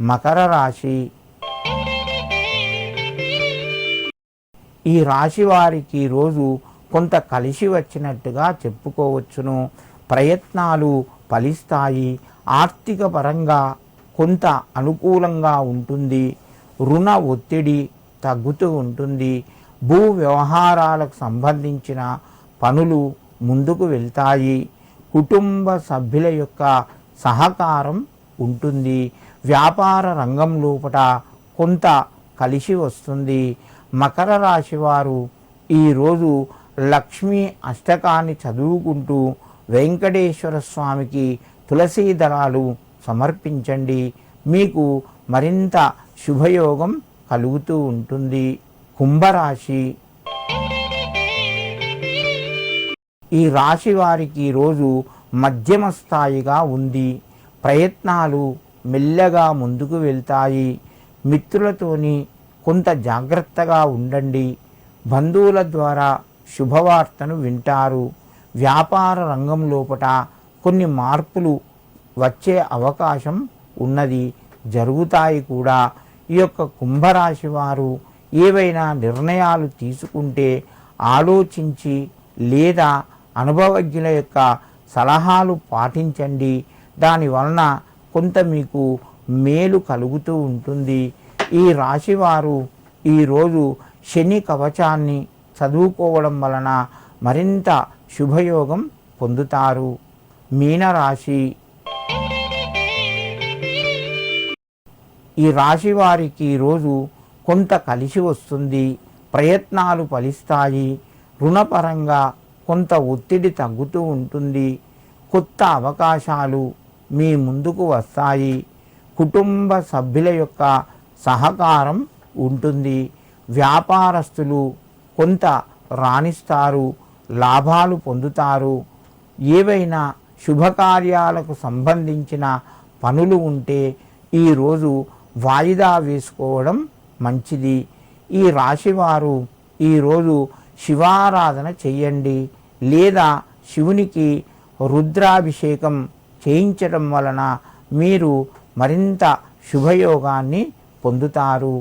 మకర రాశి. ఈ రాశి వారికి రోజు కొంత కలిసి వచ్చినట్టుగా చెప్పుకోవచ్చును. ప్రయత్నాలు ఫలిస్తాయి. ఆర్థిక పరంగా కొంత అనుకూలంగా ఉంటుంది. రుణ ఒత్తిడి తగ్గుతూ ఉంటుంది. భూ వ్యవహారాలకు సంబంధించిన పనులు ముందుకు వెళ్తాయి. కుటుంబ సభ్యుల యొక్క సహకారం ఉంటుంది. వ్యాపార రంగం లోపల కొంత కలిసి వస్తుంది. మకర రాశి వారు ఈరోజు లక్ష్మీ అష్టకాన్ని చదువుకుంటూ వెంకటేశ్వర స్వామికి తులసీ దళాలు సమర్పించండి. మీకు మరింత శుభయోగం కలుగుతూ ఉంటుంది. కుంభరాశి. ఈ రాశి వారికి రోజు మధ్యమ స్థాయిగా ఉంది. ప్రయత్నాలు మెల్లగా ముందుకు వెళ్తాయి. మిత్రులతోని కొంత జాగ్రత్తగా ఉండండి. బంధువుల ద్వారా శుభవార్తను వింటారు. వ్యాపార రంగం లోపల కొన్ని మార్పులు వచ్చే అవకాశం ఉన్నది, జరుగుతాయి కూడా. ఈ యొక్క కుంభరాశి వారు ఏవైనా నిర్ణయాలు తీసుకుంటే ఆలోచించి లేదా అనుభవజ్ఞుల యొక్క సలహాలు పాటించండి. దానివలన కొంత మీకు మేలు కలుగుతూ ఉంటుంది. ఈ రాశివారు ఈరోజు శని కవచాన్ని చదువుకోవడం వలన మరింత శుభయోగం పొందుతారు. మీనరాశి. ఈ రాశి వారికి ఈరోజు కొంత కలిసి వస్తుంది. ప్రయత్నాలు ఫలిస్తాయి. రుణపరంగా కొంత ఒత్తిడి తగ్గుతూ ఉంటుంది. కొత్త అవకాశాలు మీ ముందుకు వస్తాయి. కుటుంబ సభ్యుల యొక్క సహకారం ఉంటుంది. వ్యాపారస్తులు కొంత రాణిస్తారు, లాభాలు పొందుతారు. ఏవైనా శుభకార్యాలకు సంబంధించిన పనులు ఉంటే ఈరోజు వాయిదా వేసుకోవడం మంచిది. ఈ రాశివారు ఈరోజు శివారాధన చెయ్యండి లేదా శివునికి రుద్రాభిషేకం చేయించడం వలన మీరు మరింత శుభయోగాన్ని పొందుతారు.